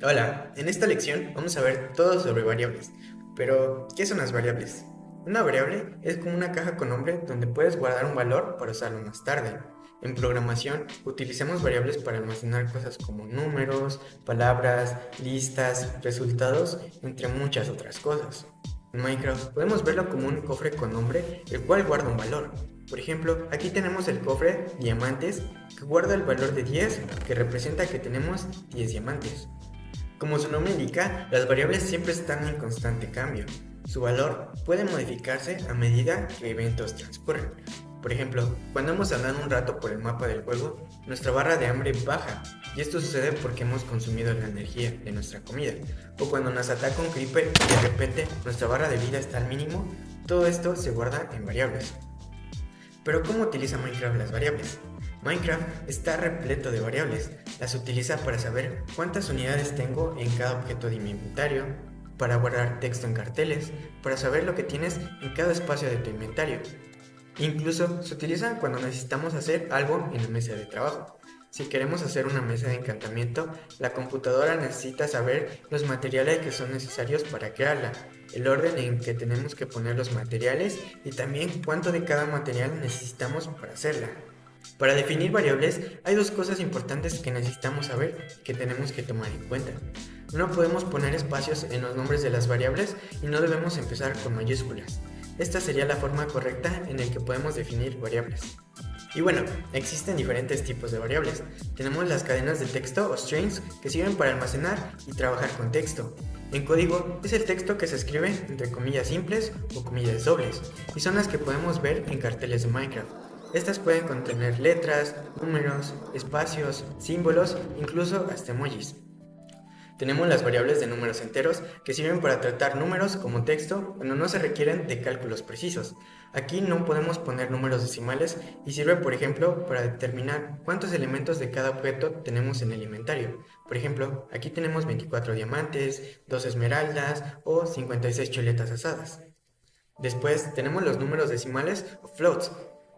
Hola, en esta lección vamos a ver todo sobre variables. Pero, ¿qué son las variables? Una variable es como una caja con nombre donde puedes guardar un valor para usarlo más tarde. En programación utilizamos variables para almacenar cosas como números, palabras, listas, resultados, entre muchas otras cosas. En Minecraft podemos verlo como un cofre con nombre, el cual guarda un valor. Por ejemplo, aquí tenemos el cofre diamantes que guarda el valor de 10, que representa que tenemos 10 diamantes. Como su nombre indica, las variables siempre están en constante cambio. Su valor puede modificarse a medida que eventos transcurren. Por ejemplo, cuando hemos andado un rato por el mapa del juego, nuestra barra de hambre baja, y esto sucede porque hemos consumido la energía de nuestra comida. O cuando nos ataca un creeper y de repente nuestra barra de vida está al mínimo, todo esto se guarda en variables. Pero ¿cómo utiliza Minecraft las variables? Minecraft está repleto de variables. Las utiliza para saber cuántas unidades tengo en cada objeto de mi inventario, para guardar texto en carteles, para saber lo que tienes en cada espacio de tu inventario. Incluso se utiliza cuando necesitamos hacer algo en la mesa de trabajo. Si queremos hacer una mesa de encantamiento, la computadora necesita saber los materiales que son necesarios para crearla, el orden en que tenemos que poner los materiales y también cuánto de cada material necesitamos para hacerla. Para definir variables hay dos cosas importantes que necesitamos saber y que tenemos que tomar en cuenta. No podemos poner espacios en los nombres de las variables y no debemos empezar con mayúsculas. Esta sería la forma correcta en la que podemos definir variables. Y bueno, existen diferentes tipos de variables. Tenemos las cadenas de texto o strings que sirven para almacenar y trabajar con texto. En código es el texto que se escribe entre comillas simples o comillas dobles y son las que podemos ver en carteles de Minecraft. Estas pueden contener letras, números, espacios, símbolos, incluso hasta emojis. Tenemos las variables de números enteros que sirven para tratar números como texto cuando no se requieren de cálculos precisos. Aquí no podemos poner números decimales y sirve por ejemplo para determinar cuántos elementos de cada objeto tenemos en el inventario. Por ejemplo, aquí tenemos 24 diamantes, 2 esmeraldas o 56 chuletas asadas. Después tenemos los números decimales o floats,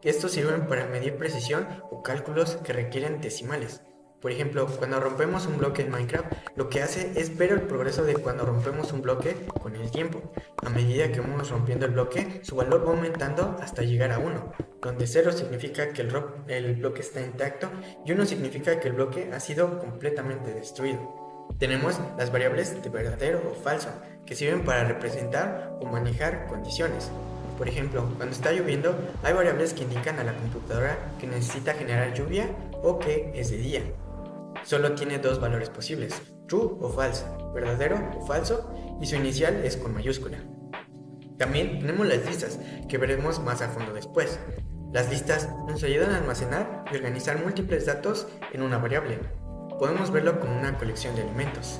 que estos sirven para medir precisión o cálculos que requieren decimales. Por ejemplo, cuando rompemos un bloque en Minecraft, lo que hace es ver el progreso de cuando rompemos un bloque con el tiempo. A medida que vamos rompiendo el bloque, su valor va aumentando hasta llegar a 1, donde 0 significa que el bloque está intacto y 1 significa que el bloque ha sido completamente destruido. Tenemos las variables de verdadero o falso, que sirven para representar o manejar condiciones. Por ejemplo, cuando está lloviendo, hay variables que indican a la computadora que necesita generar lluvia o que es de día. Solo tiene dos valores posibles, true o false, verdadero o falso, y su inicial es con mayúscula. También tenemos las listas, que veremos más a fondo después. Las listas nos ayudan a almacenar y organizar múltiples datos en una variable. Podemos verlo como una colección de elementos.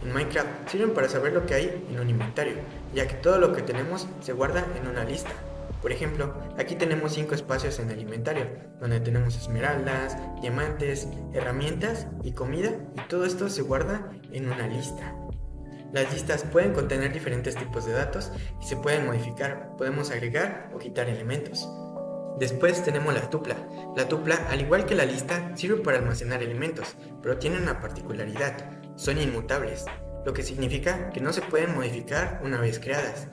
En Minecraft sirven para saber lo que hay en un inventario, ya que todo lo que tenemos se guarda en una lista. Por ejemplo, aquí tenemos 5 espacios en el inventario, donde tenemos esmeraldas, diamantes, herramientas y comida, y todo esto se guarda en una lista. Las listas pueden contener diferentes tipos de datos y se pueden modificar, podemos agregar o quitar elementos. Después tenemos la tupla. La tupla, al igual que la lista, sirve para almacenar elementos, pero tiene una particularidad, son inmutables, lo que significa que no se pueden modificar una vez creadas.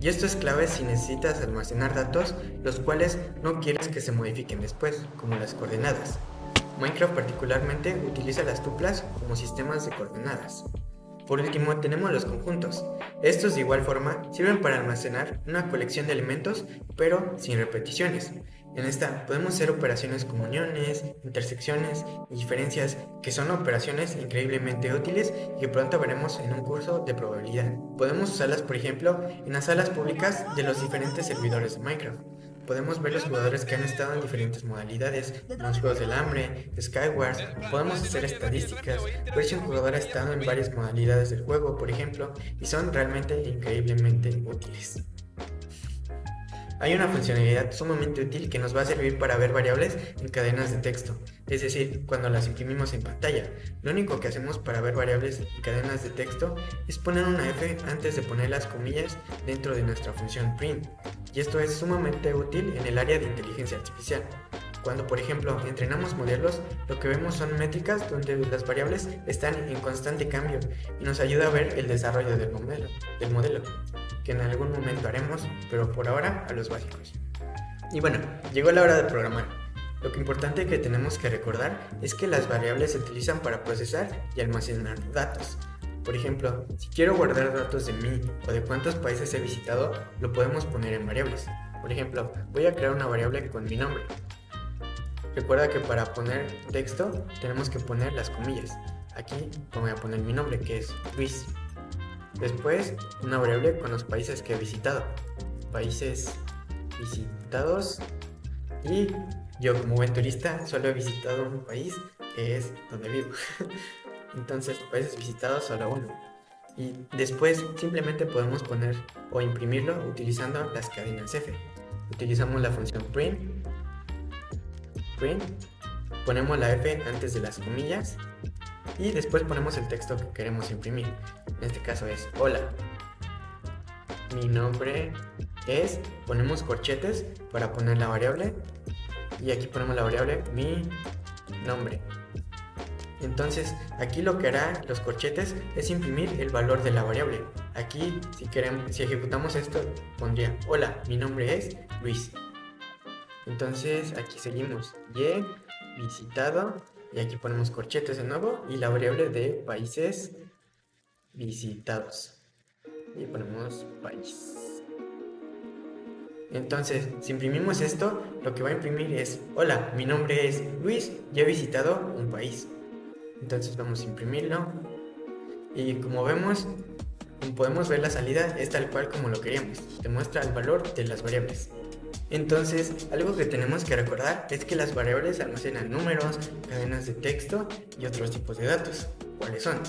Y esto es clave si necesitas almacenar datos los cuales no quieres que se modifiquen después, como las coordenadas. Minecraft particularmente utiliza las tuplas como sistemas de coordenadas. Por último tenemos los conjuntos. Estos de igual forma sirven para almacenar una colección de elementos pero sin repeticiones. En esta podemos hacer operaciones como uniones, intersecciones y diferencias, que son operaciones increíblemente útiles y que pronto veremos en un curso de probabilidad. Podemos usarlas por ejemplo en las salas públicas de los diferentes servidores de Minecraft. Podemos ver los jugadores que han estado en diferentes modalidades, como los juegos del hambre, Skywars, podemos hacer estadísticas, ver si un jugador ha estado en varias modalidades del juego, por ejemplo, y son realmente increíblemente útiles. Hay una funcionalidad sumamente útil que nos va a servir para ver variables en cadenas de texto, es decir, cuando las imprimimos en pantalla. Lo único que hacemos para ver variables en cadenas de texto es poner una F antes de poner las comillas dentro de nuestra función print, y esto es sumamente útil en el área de inteligencia artificial. Cuando, por ejemplo, entrenamos modelos, lo que vemos son métricas donde las variables están en constante cambio y nos ayuda a ver el desarrollo del modelo, que en algún momento haremos, pero por ahora a los básicos. Y bueno, llegó la hora de programar. Lo que importante que tenemos que recordar es que las variables se utilizan para procesar y almacenar datos. Por ejemplo, si quiero guardar datos de mí o de cuántos países he visitado, lo podemos poner en variables. Por ejemplo, voy a crear una variable con mi nombre. Recuerda que para poner texto tenemos que poner las comillas. Aquí voy a poner mi nombre, que es Luis. Después, una variable con los países que he visitado. Países visitados. Y yo, como buen turista, solo he visitado un país, que es donde vivo. Entonces, países visitados solo uno. Y después simplemente podemos poner o imprimirlo utilizando las cadenas F. Utilizamos la función print, ponemos la F antes de las comillas y después ponemos el texto que queremos imprimir. En este caso es hola, mi nombre es, ponemos corchetes para poner la variable y aquí ponemos la variable mi nombre. Entonces aquí lo que hará los corchetes es imprimir el valor de la variable. Aquí si ejecutamos esto pondría hola, mi nombre es Luis. Entonces aquí seguimos y visitado y aquí ponemos corchetes de nuevo y la variable de países visitados y ponemos país. Entonces si imprimimos esto, lo que va a imprimir es hola, mi nombre es Luis y he visitado un país. Entonces vamos a imprimirlo y como podemos ver, la salida es tal cual como lo queríamos, te muestra el valor de las variables. Entonces, algo que tenemos que recordar es que las variables almacenan números, cadenas de texto y otros tipos de datos. ¿Cuáles son?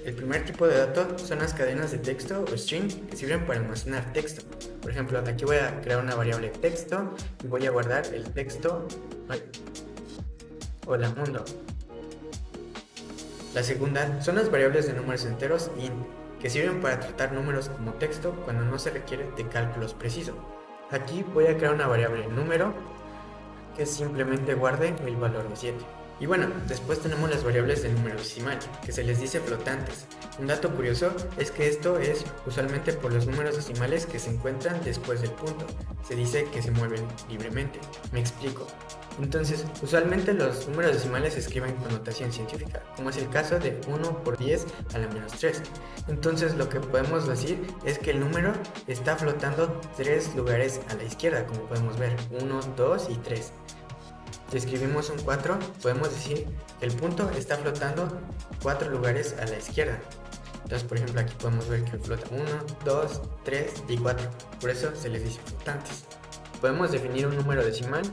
El primer tipo de datos son las cadenas de texto o string que sirven para almacenar texto. Por ejemplo, aquí voy a crear una variable texto y voy a guardar el texto hola mundo. La segunda son las variables de números enteros int, que sirven para tratar números como texto cuando no se requiere de cálculos precisos. Aquí voy a crear una variable número que simplemente guarde el valor de 7. Y bueno, después tenemos las variables de número decimal, que se les dice flotantes. Un dato curioso es que esto es usualmente por los números decimales que se encuentran después del punto. Se dice que se mueven libremente. Me explico. Entonces, usualmente los números decimales se escriben con notación científica, como es el caso de 1 por 10 a la menos 3. Entonces, lo que podemos decir es que el número está flotando 3 lugares a la izquierda, como podemos ver, 1, 2 y 3. Si escribimos un 4, podemos decir que el punto está flotando 4 lugares a la izquierda. Entonces, por ejemplo, aquí podemos ver que flota 1, 2, 3 y 4. Por eso se les dice flotantes. Podemos definir un número decimal,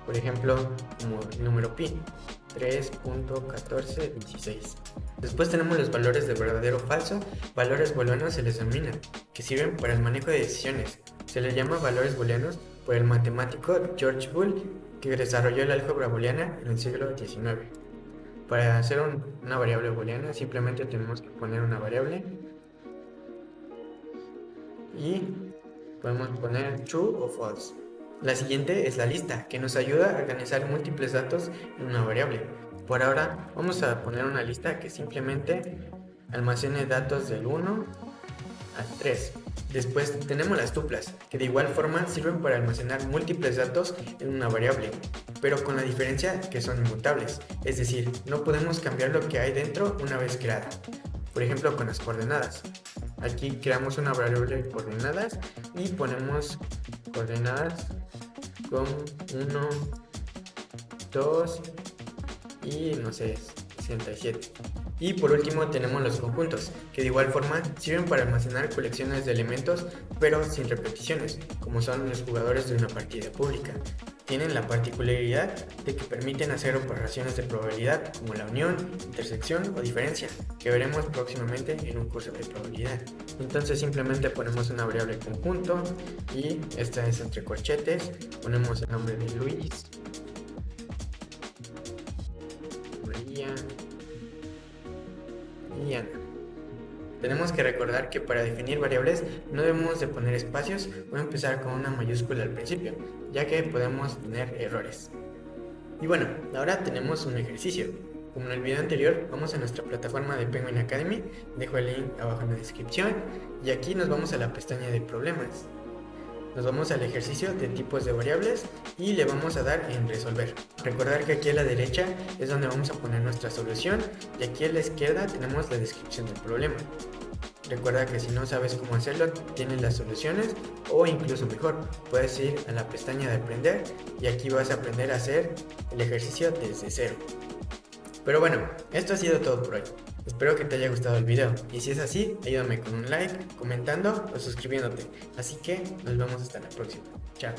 por ejemplo, como el número pi, 3.1416. Después tenemos los valores de verdadero o falso. Valores booleanos se les denomina, que sirven para el manejo de decisiones. Se les llama valores booleanos por el matemático George Boole, que desarrolló el álgebra booleana en el siglo XIX. Para hacer una variable booleana simplemente tenemos que poner una variable y podemos poner true o false. La siguiente es la lista, que nos ayuda a organizar múltiples datos en una variable. Por ahora vamos a poner una lista que simplemente almacene datos del 1 al 3. Después tenemos las tuplas, que de igual forma sirven para almacenar múltiples datos en una variable, pero con la diferencia que son inmutables, es decir, no podemos cambiar lo que hay dentro una vez creada. Por ejemplo, con las coordenadas. Aquí creamos una variable de coordenadas y ponemos coordenadas con 1, 2 y no sé, 67. Y por último tenemos los conjuntos, que de igual forma sirven para almacenar colecciones de elementos pero sin repeticiones, como son los jugadores de una partida pública. Tienen la particularidad de que permiten hacer operaciones de probabilidad como la unión, intersección o diferencia, que veremos próximamente en un curso de probabilidad. Entonces simplemente ponemos una variable conjunto y esta es entre corchetes, ponemos el nombre de Luis, María y Ana. tenemos que recordar que para definir variables no debemos de poner espacios o empezar con una mayúscula al principio, ya que podemos tener errores. Y bueno, ahora tenemos un ejercicio. Como en el video anterior, vamos a nuestra plataforma de Penguin Academy, dejo el link abajo en la descripción, y aquí nos vamos a la pestaña de problemas. Nos vamos al ejercicio de tipos de variables y le vamos a dar en resolver. Recordar que aquí a la derecha es donde vamos a poner nuestra solución y aquí a la izquierda tenemos la descripción del problema. Recuerda que si no sabes cómo hacerlo, tienes las soluciones o incluso mejor, puedes ir a la pestaña de aprender y aquí vas a aprender a hacer el ejercicio desde cero. Pero bueno, esto ha sido todo por hoy. Espero que te haya gustado el video y si es así, ayúdame con un like, comentando o suscribiéndote. Así que nos vemos hasta la próxima. Chao.